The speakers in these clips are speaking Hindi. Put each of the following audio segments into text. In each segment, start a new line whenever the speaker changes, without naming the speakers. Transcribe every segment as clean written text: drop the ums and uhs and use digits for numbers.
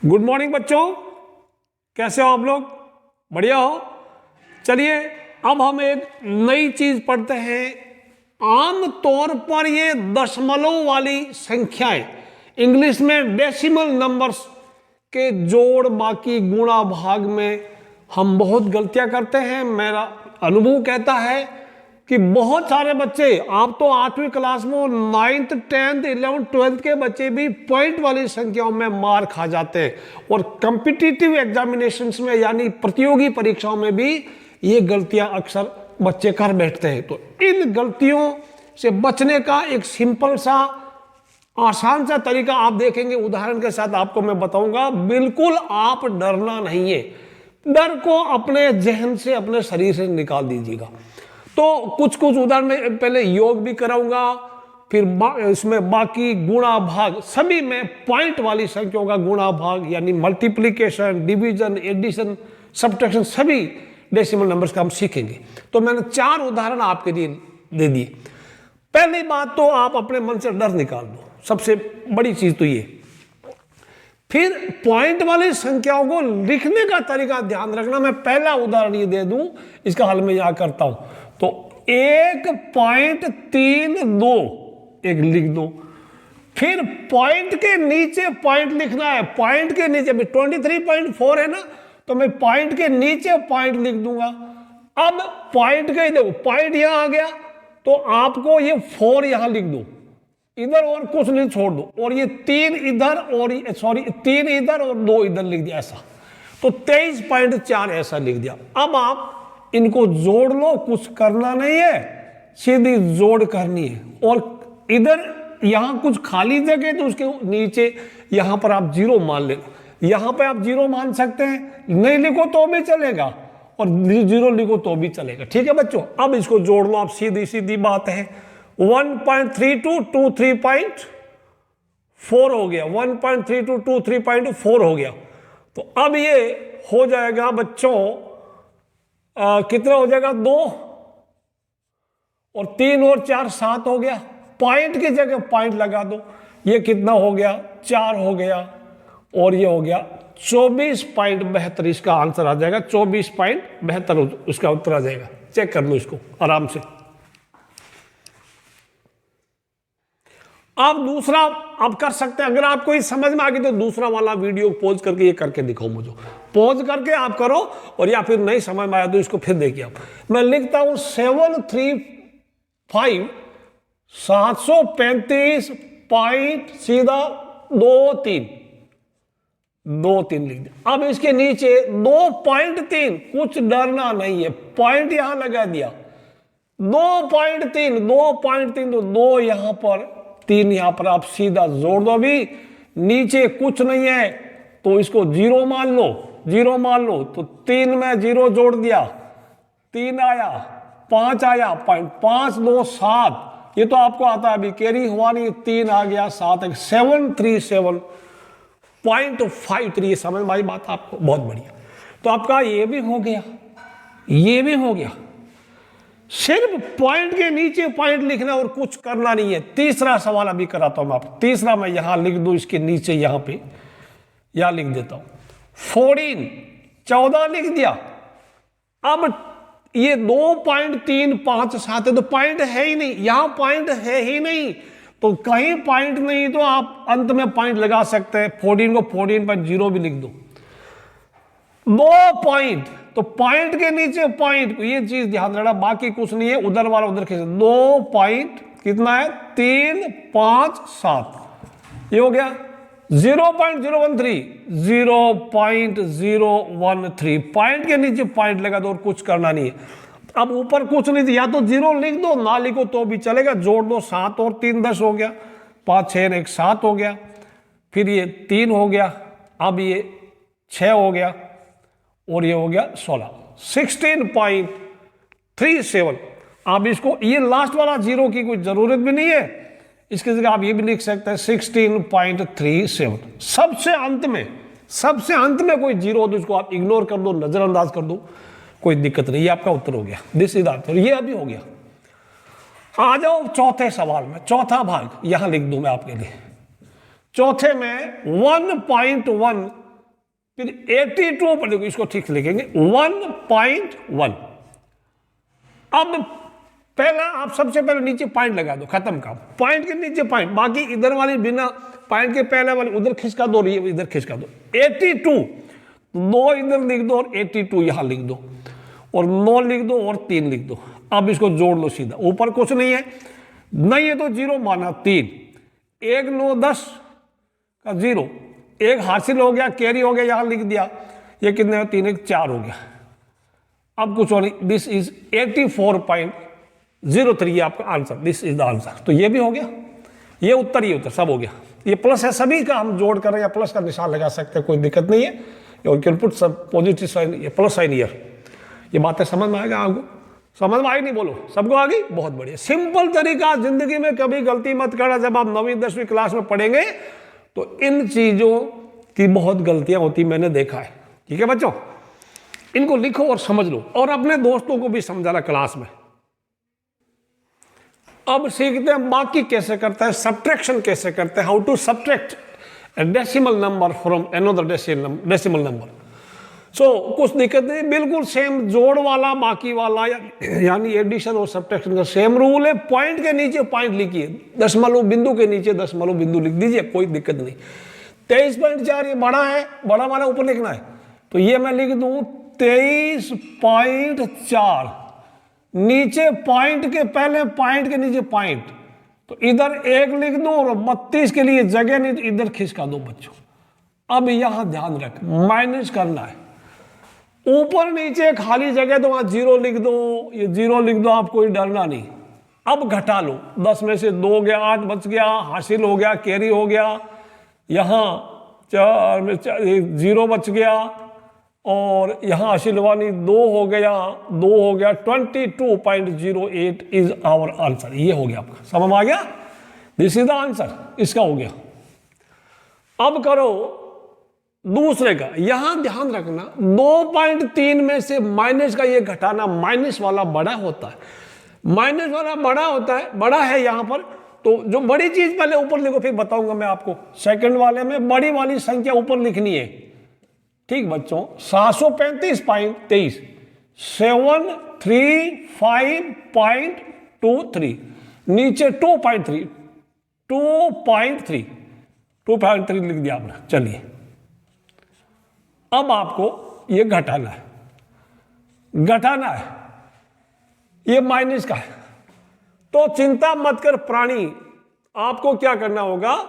गुड मॉर्निंग बच्चों, कैसे हो आप लोग? बढ़िया हो? चलिए अब हम एक नई चीज पढ़ते हैं। आम तौर पर ये दशमलव वाली संख्याएं, इंग्लिश में डेसिमल नंबर्स के जोड़ बाकी गुणा भाग में हम बहुत गलतियां करते हैं। मेरा अनुभव कहता है कि बहुत सारे बच्चे, आप तो 8वीं क्लास में, 9th 10th 11th 12th के बच्चे भी पॉइंट वाली संख्याओं में मार खा जाते हैं और कॉम्पिटिटिव एग्जामिनेशंस में यानी प्रतियोगी परीक्षाओं में भी ये गलतियां अक्सर बच्चे कर बैठते हैं। तो इन गलतियों से बचने का एक सिंपल सा आसान सा तरीका आप देखेंगे, उदाहरण के साथ आपको मैं बताऊंगा। बिल्कुल आप डरना नहीं है, डर को अपने जहन से, अपने शरीर से निकाल दीजिएगा। तो कुछ उदाहरण पहले योग भी कराऊंगा, फिर इसमें बाकी गुणा भाग सभी में पॉइंट वाली संख्याओं का गुणा भाग यानी मल्टीप्लिकेशन, डिवीजन, एडिशन, सब्ट्रैक्शन सभी डेसिमल नंबर्स का हम सीखेंगे। तो मैंने 4 उदाहरण आपके लिए दे दिए। पहली बात तो आप अपने मन से डर निकाल दो, सबसे बड़ी चीज तो ये। फिर पॉइंट वाली संख्याओं को लिखने का तरीका ध्यान रखना। मैं पहला उदाहरण ये दे दूं, इसका हल मैं यहां करता हूं। तो 1.32 एक लिख दो, फिर पॉइंट के नीचे पॉइंट लिखना है। पॉइंट के नीचे भी 23.4 है ना, तो मैं पॉइंट के नीचे पॉइंट लिख दूंगा। अब पॉइंट के देखो, पॉइंट यहां आ गया तो आपको ये 4 यहां लिख दो, इधर और कुछ नहीं छोड़ दो, और ये 3 इधर और 3 इधर और 2 इधर लिख दिया ऐसा। तो 23.4 ऐसा लिख दिया। अब आप इनको जोड़ लो, कुछ करना नहीं है, सीधी जोड़ करनी है। और इधर यहां कुछ खाली जगह तो उसके नीचे यहां पर आप 0 मान लेना। यहां पे आप 0 मान सकते हैं, नहीं लिखो तो भी चलेगा और 0 लिखो तो भी चलेगा। ठीक है बच्चों, अब इसको जोड़ लो आप, सीधी सीधी बात है। 1.32 23.4 हो गया, 1.32 23.4 हो गया। तो अब ये हो जाएगा बच्चों कितना हो जाएगा, 2 और 3 और 4 7 हो गया। पॉइंट की जगह पॉइंट लगा दो, ये कितना हो गया, 4 हो गया, और ये हो गया 24.72। इसका आंसर आ जाएगा 24.72, उसका उत्तर आ जाएगा। चेक कर लो इसको आराम से। आप दूसरा आप कर सकते हैं, अगर आपको ये समझ में आ गई तो दूसरा वाला वीडियो पॉज करके ये करके दिखाओ मुझे। पॉज करके आप करो, और या फिर नहीं समझ में आया तो इसको फिर देखिए आप। मैं लिखता हूं 735 735 पॉइंट सीधा 2 3 लिख दिया। अब इसके नीचे 2.3, कुछ डरना नहीं है, पॉइंट यहां लगा दिया। 2.3 तो 2 यहां पर, 3 यहां पर, आप सीधा जोड़ दो। भी नीचे कुछ नहीं है तो इसको 0 मान लो, 0 मान लो। तो 3 में 0 जोड़ दिया, 3 आया, 5 आया, 5 2 7, ये तो आपको आता है, अभी कैरी हुआ नहीं, 3 आ गया, 7 737.53। ये समझ में आई बात आपको? बहुत बढ़िया। तो आपका ये भी हो गया, ये भी हो गया। सिर्फ पॉइंट के नीचे पॉइंट लिखना और कुछ करना नहीं है। तीसरा सवाल अभी कराता हूं आपको। तीसरा मैं यहां लिख दूं, इसके नीचे यहां पे यहां लिख देता हूं 14 लिख दिया। अब ये 2.357 है तो पॉइंट है ही नहीं, यहां पॉइंट है ही नहीं, तो कहीं पॉइंट नहीं तो आप अंत में पॉइंट लगा सकते हैं। 14 को 14.0 भी लिख दो। 2 पॉइंट, तो पॉइंट के नीचे पॉइंट, ये चीज ध्यान रखना, बाकी कुछ नहीं है, उधर वाला उधर खींच। 2 पॉइंट कितना है, 3 5 7, ये हो गया 0.013 पॉइंट के नीचे पॉइंट लगा दो और कुछ करना नहीं है। अब ऊपर कुछ नहीं थी, या तो 0 लिख दो, ना लिखो तो भी चलेगा, जोड़ दो। 7 और 3 10 हो गया, 5 6 1 7 हो गया, फिर ये 3 हो गया, अब ये 6 हो गया, और ये हो गया 16.37। आप इसको, ये लास्ट वाला 0 की कोई जरूरत भी नहीं है, इसकी जगह आप ये भी लिख सकते हैं 16.37। सबसे अंत में कोई 0 हो तो इसको आप इग्नोर कर दो, नजरअंदाज कर दो, कोई दिक्कत नहीं। ये आपका उत्तर हो गया, दिस इज आंसर, ये अभी हो गया। आ जाओ चौथे सवाल में, चौथा भाग यहां लिख दूं मैं आपके लिए। चौथे में 1.1 फिर 82 पर देखो, इसको ठीक से लिखेंगे 1.1। अब पहला आप सबसे पहले नीचे पॉइंट लगा दो, खत्म काम। पॉइंट के नीचे पॉइंट, बाकी इधर वाली बिना पॉइंट के पहले वाली उधर खिसका दो, इधर खिसका दो। 82 9 इधर लिख दो और 82 यहां लिख दो, और 9 लिख दो और 3 लिख दो। अब इसको जोड़ लो सीधा, ऊपर कुछ नहीं है, नहीं है तो 0 माना 3, 1 9 10 का 0, 1 हासिल हो गया, कैरी हो गया, यहां लिख दिया। ये कितने 3 1 4 हो गया। अब कुछ और नहीं, दिस इज 84.03 आपका answer, this is the answer. तो ये भी हो गया, ये उत्तर, ये उत्तर सब हो गया। ये प्लस है, सभी का हम जोड़ कर या प्लस का निशान लगा सकते हैं, कोई दिक्कत नहीं है। और कैन पुट सब पॉजिटिव साइन, ये प्लस साइन ईयर। ये बातें समझ में आएगा आपको? समझ में आई नहीं? बोलो, सबको आ गई? बहुत बढ़िया। सिंपल तरीका, जिंदगी में कभी गलती मत करना। जब आप 9वीं 10वीं क्लास में पढ़ेंगे तो इन चीजों की बहुत गलतियां होती, मैंने देखा है। ठीक है बच्चों, इनको लिखो और समझ लो, और अपने दोस्तों को भी समझाना क्लास में। अब सीखते हैं बाकी कैसे करता है, सब्ट्रैक्शन कैसे करते हैं, how to subtract a decimal number from another decimal number। So कुछ दिक्कत नहीं, बिल्कुल सेम जोड़ वाला बाकी वाला, यानी एडिशन और सब्ट्रैक्शन का सेम रूल है। पॉइंट के नीचे पॉइंट लिखिए, दशमलव बिंदु के नीचे दशमलव बिंदु लिख दीजिए, कोई दिक्कत नहीं। 23.4 ये बड़ा है, बड़ा वाला ऊपर लिखना है, तो ये मैं लिख दूं 23.4, नीचे पॉइंट के पहले पॉइंट के नीचे पॉइंट, तो इधर 1 लिख दो, और 32 के लिए जगह नहीं तो इधर खिसका दो बच्चों। अब यहां ध्यान रख, माइनस करना है, ऊपर नीचे खाली जगह तो वहां 0 लिख दो, ये 0 लिख दो, आप कोई डरना नहीं। अब घटा लो, 10 में से 2 गया, 8 बच गया, हासिल हो गया, कैरी हो गया, यहां 4 में 0 बच गया, और यहां हासिल हुआ नहीं, 2 हो गया, 2 हो गया, 22.08 इज आवर आंसर। ये हो गया आपका, समझ आ गया? दिस इज द आंसर, इसका हो गया। अब करो दूसरे का, यहां ध्यान रखना 2.3 में से माइनस का ये घटाना, माइनस वाला बड़ा होता है, माइनस वाला बड़ा होता है, बड़ा है यहां पर। तो जो बड़ी चीज पहले ऊपर लिखो, फिर बताऊंगा मैं आपको। सेकंड वाले में बड़ी वाली संख्या ऊपर लिखनी है, ठीक बच्चों। 735.23 735.23, नीचे 2.3 लिख दिया आपने। चलिए, अब आपको ये घटाना है, ये माइनस का है, तो चिंता मत कर प्राणी। आपको क्या करना होगा,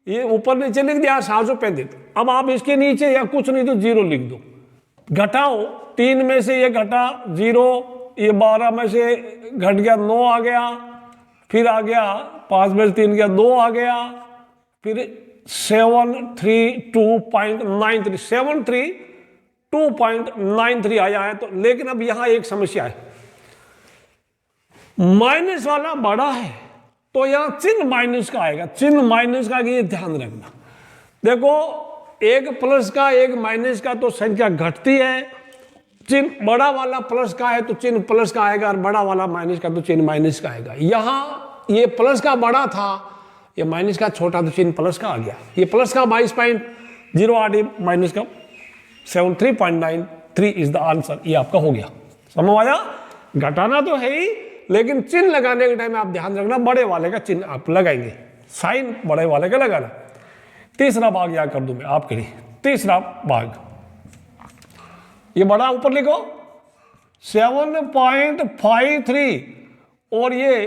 ये ऊपर नीचे लिख दिया 735, अब आप इसके नीचे या कुछ नहीं तो 0 लिख दो, घटाओ। 3 में से ये घटा 0, ये 12 में से घट गया 9 आ गया, फिर आ गया 5 में से 3 गया 2 आ गया, फिर 732.93 732.93 आया है। तो लेकिन अब यहां एक समस्या है, माइनस वाला बड़ा है, तो यहां चिन्ह माइनस का आएगा, चिन्ह माइनस का, ये ध्यान रखना। देखो, एक प्लस का एक माइनस का तो संख्या घटती है, चिन्ह बड़ा वाला प्लस का है तो चिन्ह प्लस का आएगा, और बड़ा वाला माइनस का तो चिन्ह माइनस का आएगा। यहां ये प्लस का बड़ा था, ये माइनस का छोटा, तो चिन्ह प्लस का आ गया। ये प्लस का 22.08, माइनस का 73.93 इज द आंसर। ये आपका हो गया, समझ आया? घटाना तो है ही, लेकिन चिन्ह लगाने के टाइम आप ध्यान रखना, बड़े वाले का चिन्ह आप लगाएंगे, साइन बड़े वाले का लगाना। तीसरा भाग याद कर दूं मैं आपके लिए, तीसरा भाग, ये बड़ा ऊपर लिखो 7.53, और ये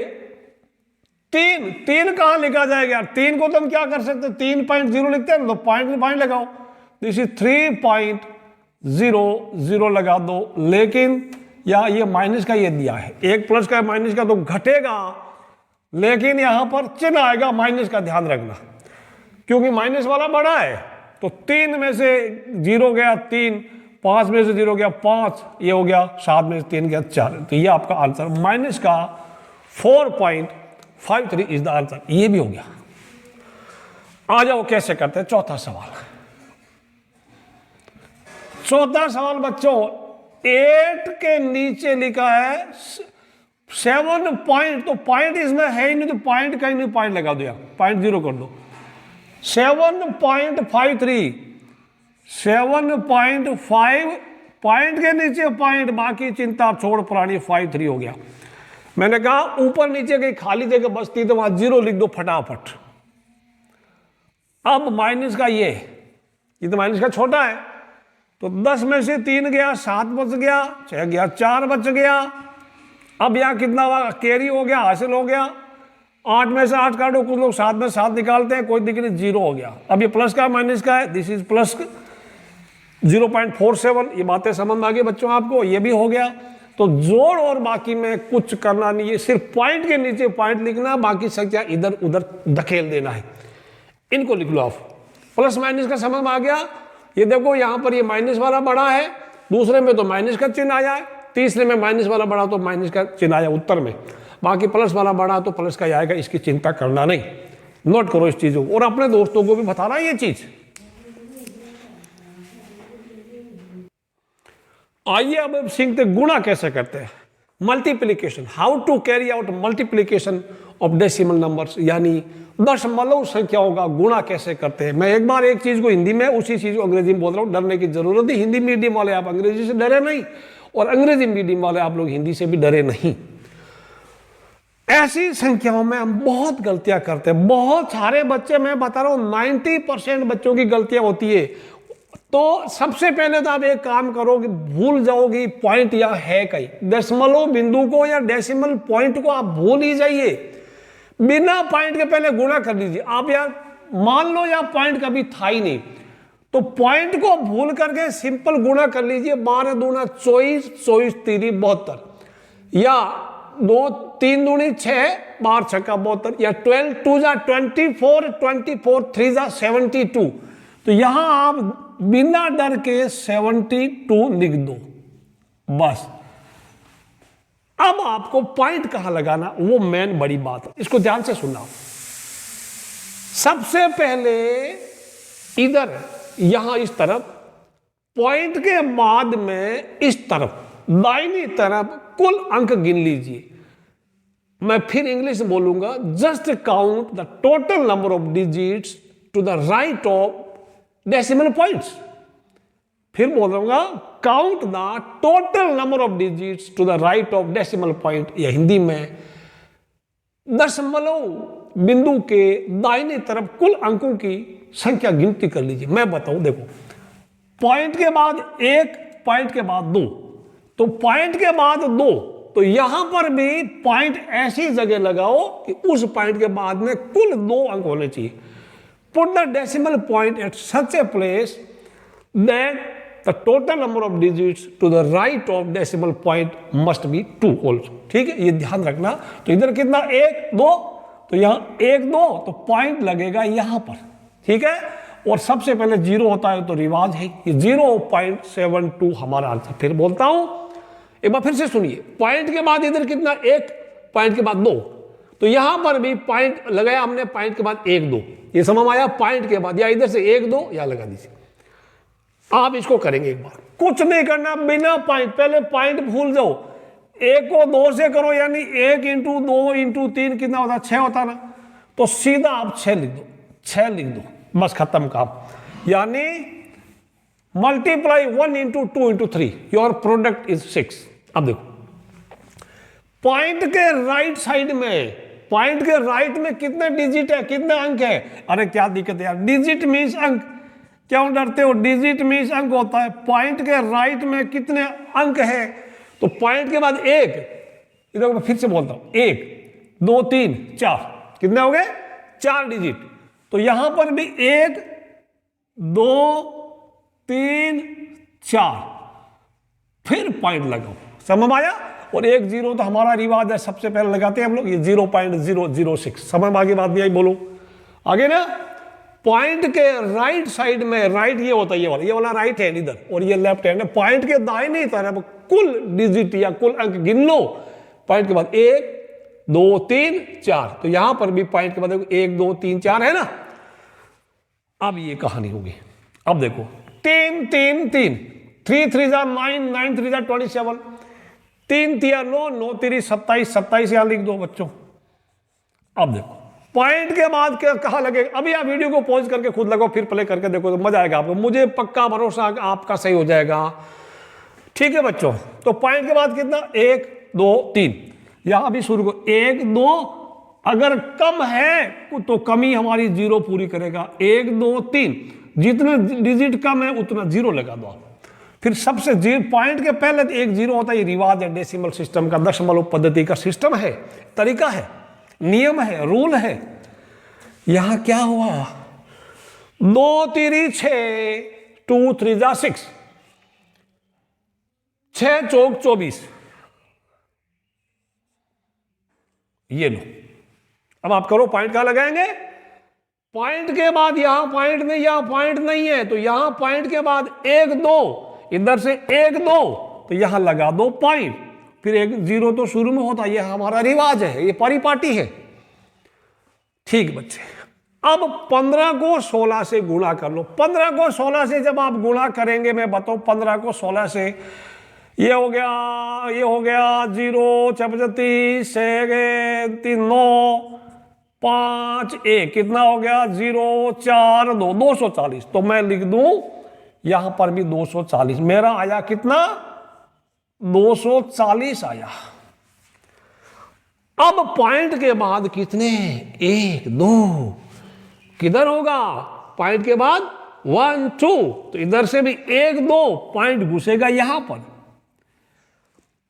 3 कहां लिखा जाएगा? 3 को तो हम क्या कर सकते हैं, 3.0 लिखते हैं, तो पॉइंट लगाओ, दिस इज 3.00 लगा दो। लेकिन या ये माइनस का ये दिया है, एक प्लस का माइनस का तो घटेगा, लेकिन यहां पर चिन्ह आएगा माइनस का, ध्यान रखना, क्योंकि माइनस वाला बड़ा है। तो 3 में से 0 गया 3, 5 में से 0 गया 5, ये हो गया 7 में से 3 गया 4। तो ये आपका आंसर माइनस का 4.53 इज द आंसर। ये भी हो गया। आ जाओ कैसे करते हैं चौथा सवाल। चौथा सवाल बच्चों 8 के नीचे लिखा है 7 पॉइंट, तो पॉइंट इसमें है ही नहीं, तो पॉइंट कहीं नहीं, पॉइंट लगा दो, 0 कर दो। 7.53 7.5 पॉइंट के नीचे पॉइंट, बाकी चिंता छोड़ पुरानी 5-3 हो गया। मैंने कहा ऊपर नीचे कहीं खाली जगह बचती तो वहां 0 लिख दो फटाफट। अब माइनस का ये तो माइनस का छोटा है, तो 10 में से 3 गया, 7 बच गया, 6 गया, 4 बच गया। अब यहाँ कितना हुआ, कैरी हो गया, हासिल हो गया। 8 में से 8 काटो, कुछ लोग 7 में 7 निकालते हैं, कोई दिक्कत नहीं, 0 हो गया। अब ये प्लस का माइनस का है, दिस इज प्लस 0.47। ये बातें समझ में आ गई बच्चों आपको, ये भी हो गया। तो जोड़ और बाकी में कुछ करना नहीं है, सिर्फ पॉइंट के नीचे पॉइंट लिखना, बाकी संख्या इधर उधर धकेल देना है। इनको लिख लो आप। प्लस माइनस का समझ में आ गया। ये देखो यहाँ पर ये माइनस वाला बड़ा है, दूसरे में तो माइनस का चिन्ह आया है, तीसरे में माइनस वाला बड़ा तो माइनस का चिन्ह आया उत्तर में, बाकी प्लस वाला बड़ा तो प्लस का आएगा। इसकी चिंता करना नहीं, नोट करो इस चीज को और अपने दोस्तों को भी बताना ये चीज। आइए अब सीखते गुणा कैसे करते हैं, multiplication, how to carry out multiplication of decimal numbers, यानी दशमलव संख्याओं का गुणा कैसे करते हैं। मैं एक बार एक चीज को हिंदी में, उसी चीज को अंग्रेजी में बोल रहा हूं, डरने की जरूरत नहीं। हिंदी मीडियम वाले आप अंग्रेजी से डरे नहीं, और अंग्रेजी मीडियम वाले आप लोग हिंदी से भी डरे नहीं। ऐसी संख्याओं में हम बहुत गलतियां करते हैं, बहुत सारे बच्चे, मैं बता रहा हूं 90% बच्चों की गलतियां होती है। तो सबसे पहले तो आप एक काम करोगे, भूल जाओगे पॉइंट यहाँ है कहीं, दशमलव बिंदु को या डेसिमल पॉइंट को आप भूल ही जाइए। बिना पॉइंट के पहले गुणा कर लीजिए। आप यार मान लो या पॉइंट कभी था ही नहीं, तो पॉइंट को भूल करके सिंपल गुणा कर लीजिए। 12 दूना 24, 24 तीरी 72, या 2 3 दूनी 6, 12 छक्का 72, या 12 2 जा 24, 24 3 जा 72। तो यहां आप बिना डर के 72 लिख दो बस। अब आपको पॉइंट कहां लगाना, वो मेन बड़ी बात है, इसको ध्यान से सुनना। सबसे पहले इधर यहां इस तरफ, पॉइंट के बाद में इस तरफ दाहिनी तरफ कुल अंक गिन लीजिए। मैं फिर इंग्लिश में बोलूंगा, just count the total number of digits to the right of decimal points. फिर बोलूंगा, count the total number of digits to the right of decimal point, या हिंदी में दशमलव बिंदु के दाहिने तरफ कुल अंकों की संख्या गिनती कर लीजिए। मैं बताऊं, देखो पॉइंट के बाद 1, पॉइंट के बाद 2, तो पॉइंट के बाद 2, तो यहां पर भी पॉइंट ऐसी जगह लगाओ कि उस पॉइंट के बाद में कुल 2 अंक होने चाहिए। Put the decimal point at such a place that the total number of digits to the right of decimal point must be 2 also. ठीक है, ये ध्यान रखना। तो इधर कितना 1 2, तो यहां 1 2, तो पॉइंट लगेगा यहां पर। ठीक है, और सबसे पहले 0 होता है तो रिवाज है, ये 0.72 हमारा आंसर। फिर बोलता हूं, एक बार फिर से सुनिए। पॉइंट के बाद इधर कितना 1, पॉइंट के बाद 2, तो यहां पर भी पॉइंट लगाया हमने, पॉइंट के बाद 1 2, ये समझ आया। पॉइंट के बाद या इधर से 1 2 या लगा दीजिए। आप इसको करेंगे एक बार, कुछ नहीं करना बिना पॉइंट, पहले पॉइंट भूल जाओ। 1 को 2 से करो, यानी 1 × 2 × 3 कितना होता है, 6 होता है ना, तो सीधा आप 6 लिख दो, 6 लिख दो, बस खत्म काम। यानी मल्टीप्लाई 1 × 2 × 3, योर प्रोडक्ट इज 6। अब देखो पॉइंट के राइट साइड में, पॉइंट के राइट में कितने डिजिट है, कितने अंक है। अरे क्या दिक्कत है यार, डिजिट मीन्स अंक, क्यों डरते हो, डिजिट मीन्स अंक होता है। पॉइंट के राइट में कितने अंक है, तो पॉइंट के बाद 1, इधर मैं फिर से बोलता हूं, 1 2 3 4, कितने हो गए, 4 डिजिट। तो यहां पर भी 1 2 3 4, फिर पॉइंट लगाओ, समझ आया। और 1 0 तो हमारा रिवाज है, सबसे पहले लगाते हैं हम लोग, ये 0.006, समझ में आगे बात भी आई, बोलो आगे ना। पॉइंट के राइट साइड में, राइट ये होता है, ये वाला राइट हैंड इधर, और ये लेफ्ट हैंड है। पॉइंट के दाहिनी तरफ कुल डिजिट या कुल अंक गिन लो। पॉइंट के बाद 1 2 3 4, तो यहां पर भी पॉइंट के बाद 1 2 3 4 है ना। अब ये कहानी होगी। अब देखो 3 3 3, 3 3 जा 9, 9 3 जा 27, 3 3 9, 9 3 27, 27 यहां लिख दो बच्चों। अब देखो पॉइंट के बाद कहाँ लगे, अभी आप वीडियो को पॉज करके खुद लगाओ, फिर प्ले करके देखो तो मजा आएगा आपको, मुझे पक्का भरोसा आपका सही हो जाएगा। ठीक है बच्चों, तो पॉइंट के बाद कितना, 1 2 3, यहां भी शुरू को 1 2, अगर कम है तो कमी हमारी जीरो पूरी करेगा, 1 2 3, जितने डिजिट कम है उतना जीरो लगा दो आप। फिर सबसे पॉइंट के पहले तो एक जीरो होता है, ये रिवाज है डेसिमल सिस्टम का, दशमलव पद्धति का सिस्टम है, तरीका है, नियम है, रूल है। यहां क्या हुआ, 2 3 6, 2 3 6, 6 चौक 24, ये लो। अब आप करो, पॉइंट कहां लगाएंगे, पॉइंट के बाद यहां पॉइंट नहीं, यहां पॉइंट नहीं है तो यहां पॉइंट के बाद 1 2, इधर से 1 2, तो यहां लगा दो पॉइंट, फिर 1 0 तो शुरू में होता, यह हमारा रिवाज है, ये परिपाटी है। ठीक बच्चे, अब 15 को 16 से गुणा कर लो। 15 को 16 से जब आप गुणा करेंगे, मैं बताऊं 15 को 16 से, ये हो गया 0 35 3 9 5 1, कितना हो गया 0 4 2, 240। तो मैं लिख दूं यहां पर भी 240, मेरा आया कितना 240 आया। अब पॉइंट के बाद कितने, 1 2, किधर होगा, पॉइंट के बाद 1 2, तो इधर से भी 1 2 पॉइंट घुसेगा यहां पर।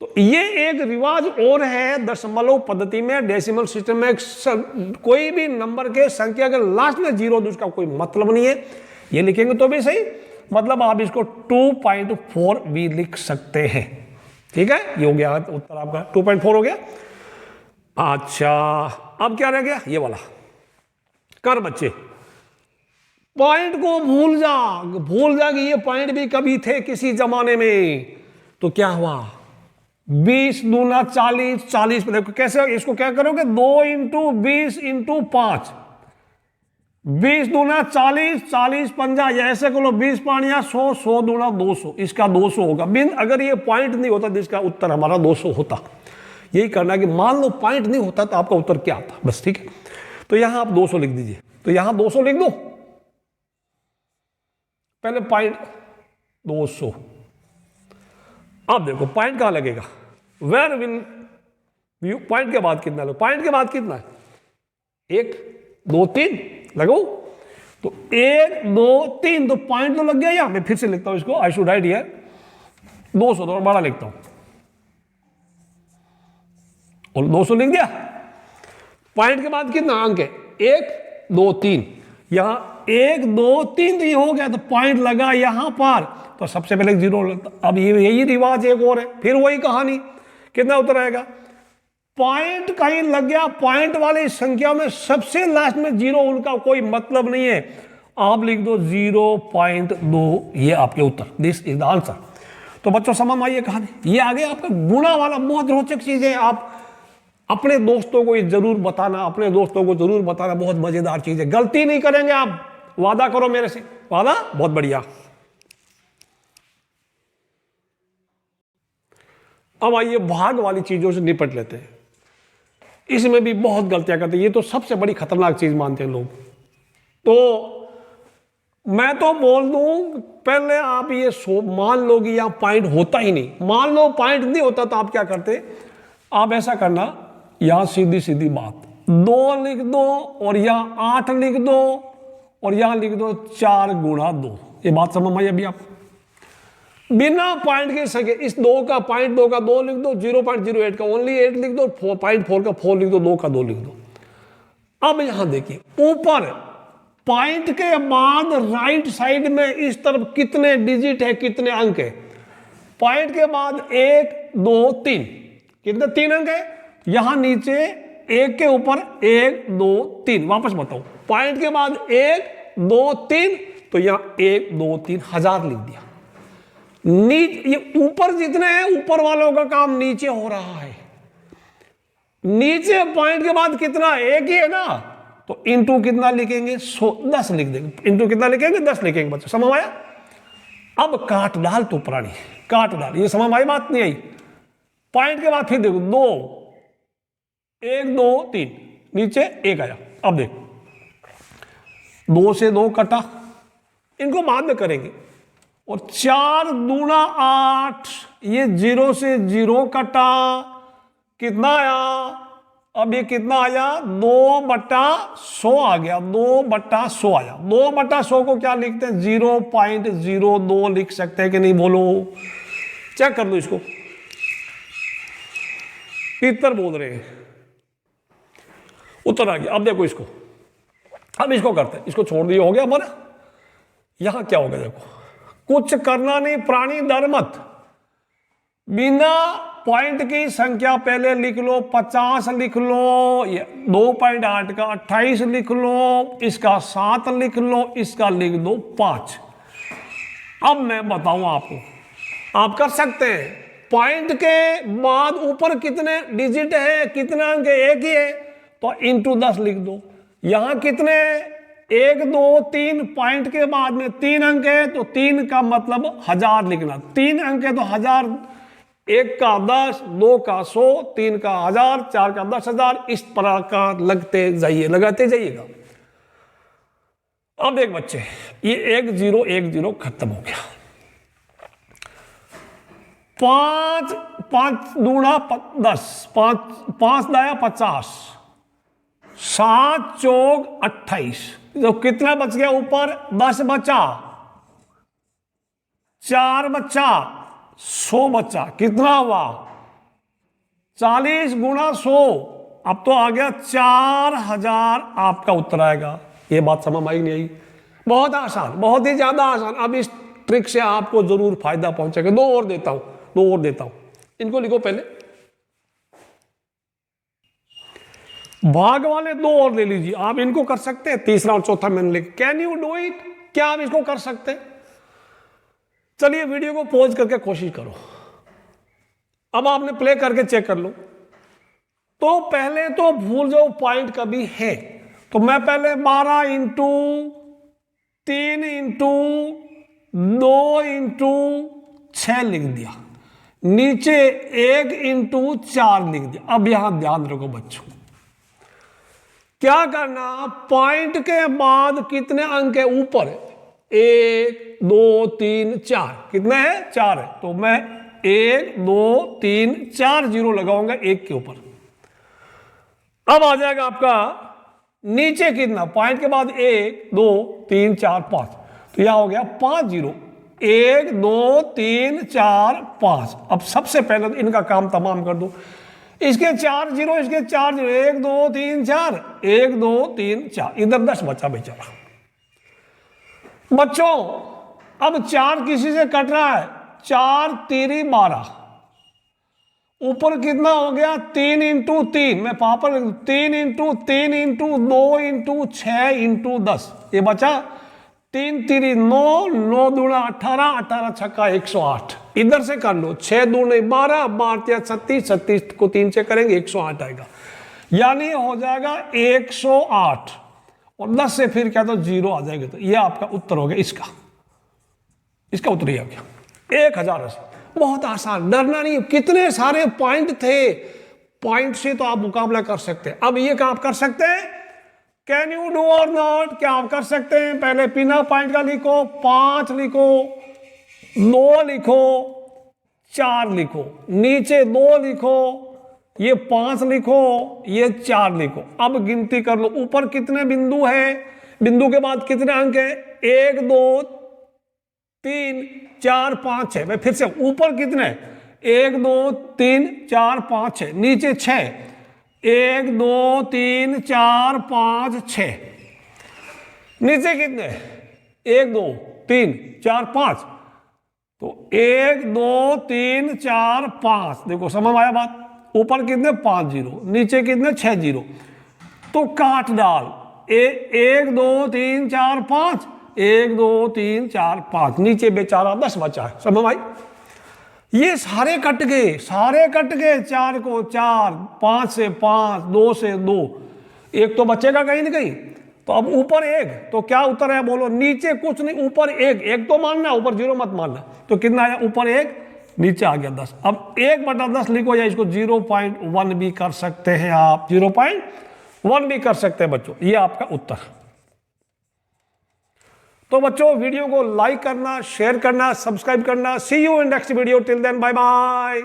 तो ये एक रिवाज और है दशमलव पद्धति में, डेसिमल सिस्टम में, कोई भी नंबर के संख्या के लास्ट में जीरो तो उसका कोई मतलब नहीं है, ये लिखेंगे तो भी सही, मतलब आप इसको 2.4 भी लिख सकते हैं। ठीक है, ये हो गया उत्तर आपका, 2.4 हो गया। अच्छा, अब क्या रह गया, ये वाला कर बच्चे, पॉइंट को भूल जा कि ये पॉइंट भी कभी थे किसी जमाने में। तो क्या हुआ, 20 दूना 40, 40 कैसे, इसको क्या करोगे, 2 × 20 × 5, 20 दूना 40, 40 पंजा, ऐसे करो 20 पानिया 100, 100 दूना 200, इसका 200 होगा। बिन अगर ये पॉइंट नहीं होता तो इसका उत्तर हमारा 200 होता। यही करना कि मान लो पॉइंट नहीं होता तो आपका उत्तर क्या आता, बस। ठीक है, तो यहां आप 200 लिख दीजिए, तो यहां 200 लिख दो, पहले पॉइंट 200। अब देखो पॉइंट कहां लगेगा, वेयर विल यू, पॉइंट के बाद कितना, पॉइंट के बाद कितना है, 1 2 3 लगाओ, तो 1 2 3, तो पॉइंट तो लग गया। यहां मैं फिर से लिखता हूं इसको, आई शुड राइट हियर 200, तो बड़ा लिखता हूं, और 200 लिख दिया। पॉइंट के बाद कितना अंक है, 1 2 3, यहां 1 2 3, तो ये हो गया, तो पॉइंट लगा यहां पर, तो सबसे पहले 0 लगता। अब ये यही रिवाज एक और है, फिर वही कहानी, कितना उत्तर आएगा, पॉइंट कहीं लग गया, पॉइंट वाली संख्या में सबसे लास्ट में 0, उनका कोई मतलब नहीं है, आप लिख दो 0.2, ये आपके उत्तर, दिस इज द आंसर। तो बच्चों समझ में आइए कहानी, ये आगे आपका गुणा वाला बहुत रोचक चीज है, आप अपने दोस्तों को ये जरूर बताना, अपने दोस्तों को जरूर बताना, बहुत मजेदार चीज है, गलती नहीं करेंगे आप, वादा करो मेरे से, वादा, बहुत बढ़िया। अब आइए भाग वाली चीजों से निपट लेते हैं, इसमें भी बहुत गलतियां करते हैं, ये तो सबसे बड़ी खतरनाक चीज मानते हैं लोग। तो मैं तो बोल दूं, पहले आप ये मान लो कि यहां पॉइंट होता ही नहीं, मान लो पॉइंट नहीं होता तो आप क्या करते, आप ऐसा करना, यहां सीधी सीधी बात 2 लिख दो, और यहां 8 लिख दो, और यहां लिख दो 4 × 2। ये बात समझ में आई अभी आप, बिना पॉइंट के सके, इस 2 का पॉइंट 2 का 2 लिख दो, 0.08 का ओनली 8 लिख दो, 4.4 का 4 लिख दो, 2 का 2 लिख दो। अब यहां देखिए, ऊपर पॉइंट के बाद राइट साइड में इस तरफ कितने डिजिट है, कितने अंक है, पॉइंट के बाद 1 2 3, कितने 3 अंक है, यहां नीचे 1 के ऊपर 1 2 3, वापस बताओ, पॉइंट के बाद 1 2 3, तो यहां 1 2 3 1000 लिख दिया। ये ऊपर जितने हैं, ऊपर वालों का काम नीचे हो रहा है, नीचे पॉइंट के बाद कितना, 1 ही है ना, तो इंटू कितना लिखेंगे, 10 लिख देंगे, इंटू कितना लिखेंगे, 10 लिखेंगे। बच्चों समझ आया, अब काट डाल तो प्राणी, काट डाल, ये समझ आई बात नहीं आई। पॉइंट के बाद फिर देखो 2 1 2 3, नीचे 1 आया। अब देख 2 से 2 कटा, इनको बाद में करेंगे। और 4 दूना 8, ये 0 से 0 कटा, कितना आया? अब ये कितना आया? 2/100 आ गया, 2/100 आया। 2/100 को क्या लिखते हैं? 0.02 लिख सकते हैं कि नहीं? बोलो, चेक कर लो इसको। कितना बोल रहे हैं? उत्तर आ गया। अब देखो इसको, अब इसको करते हैं, इसको छोड़ दिए, हो गया हमारा। यहां क्या हो गया देखो, कुछ करना नहीं, प्राणी डर मत। बिना पॉइंट की संख्या पहले लिख लो, 50 लिख लो, 2.8 का 28 लिख लो, इसका 7 लिख लो, इसका लिख दो 5। अब मैं बताऊं आपको, आप कर सकते हैं। पॉइंट के बाद ऊपर कितने डिजिट है, कितने अंक है? 1 ही है, तो इंटू 10 लिख दो। यहां कितने? 1 2 3, पॉइंट के बाद में 3 अंक है, तो 3 का मतलब 1000 लिखना। 3 अंक है तो 1000, 1 का 10, 2 का 100, 3 का 1000, 4 का 10,000, इस प्रकार लगते जाइए, लगाते जाइएगा। अब एक बच्चे, ये 1 0 1 0 खत्म हो गया। 5 दूना 10, 5 दाया 50, 7 चौक 28, तो कितना बच गया? ऊपर 10 बचा, 4 बचा, 100 बचा, कितना हुआ? 40 गुणा 100, अब तो आ गया 4000 आपका उत्तर आएगा। ये बात समझ में आई नहीं आई? बहुत आसान, बहुत ही ज्यादा आसान। अब इस ट्रिक से आपको जरूर फायदा पहुंचेगा। 2 और देता हूं, इनको लिखो पहले। भाग वाले 2 और ले लीजिए, आप इनको कर सकते हैं। तीसरा और चौथा मैंने लिख, कैन यू डू इट? क्या आप इसको कर सकते हैं? चलिए वीडियो को पॉज करके कोशिश करो। अब आपने प्ले करके चेक कर लो। तो पहले तो भूल जाओ पॉइंट कभी है, तो मैं पहले 12 इंटू 3 इंटू 2 इंटू 6 लिख दिया, नीचे 1 इंटू 4 लिख दिया। अब यहां ध्यान रखो बच्चों, क्या करना? पॉइंट के बाद कितने अंक है? ऊपर 1 2 3 4, कितने है? 4 है, तो मैं 1 2 3 4 0 लगाऊंगा 1 के ऊपर। अब आ जाएगा आपका नीचे कितना? पॉइंट के बाद 1 2 3 4 5, तो यह हो गया 5 0, 1 2 3 4 5। अब सबसे पहले तो इनका काम तमाम कर दो। इसके 4 0, इसके 4 0, 1 2 3 4, 1 2 3 4, इधर 10 बचा बेचारा। बच्चों अब 4 किसी से कट रहा है, 4 3 12, ऊपर कितना हो गया? 3 इंटू 3, मैं पापा 3 इंटू 3 इंटू 2 इंटू 6 इंटू 10, ये बचा 3 3 9, 9 दूना 18, 18 छक्का 108। इधर से कर लो, 6 दूने 12, 12 36, 36 को 3 से करेंगे 108 आएगा, यानी हो जाएगा 108। और 10 से फिर क्या तो 0 आ जाएगा, तो ये आपका उत्तर हो गया। इसका उत्तर ये आ गया 1080। बहुत आसान, डरना नहीं। कितने सारे पॉइंट थे, पॉइंट से तो आप मुकाबला कर सकते हैं। अब ये क्या आप कर सकते हैं? कैन यू डू और नॉट? क्या आप कर सकते हैं? पहले बिना पॉइंट का लिखो, 5 लिखो, 2 लिखो, 4 लिखो, नीचे 2 लिखो, ये 5 लिखो, ये 4 लिखो। अब गिनती कर लो, ऊपर कितने बिंदु है, बिंदु के बाद कितने अंक है? 1 2 3 4 5 6। मैं फिर से, ऊपर कितने? 1 2 3 4 5 6, नीचे 6, 1 2 3 4 5 6, नीचे कितने? 1 2 3 4 5, तो 1 2 3 4 5। देखो समझ आया बात? ऊपर कितने? 5 0, नीचे कितने? 6 0। तो काट डाल, 1 2 3 4 5, 1 2 3 4 5, नीचे बेचारा 10 बचा है। समझ आई? ये सारे कट गए, 4 को 4, 5 से 5, 2 से 2, एक तो बचेगा कहीं ना कहीं। तो अब ऊपर 1, तो क्या उत्तर है बोलो? नीचे कुछ नहीं, ऊपर 1 तो मानना, ऊपर 0 मत मानना। तो कितना आया? ऊपर 1, नीचे आ गया 10। अब 1/10 लिखो, या इसको 0.1 भी कर सकते हैं आप, 0.1 1 भी कर सकते हैं बच्चों। ये आपका उत्तर। तो बच्चों वीडियो को लाइक करना, शेयर करना, सब्सक्राइब करना। See you in next video. Till then bye bye.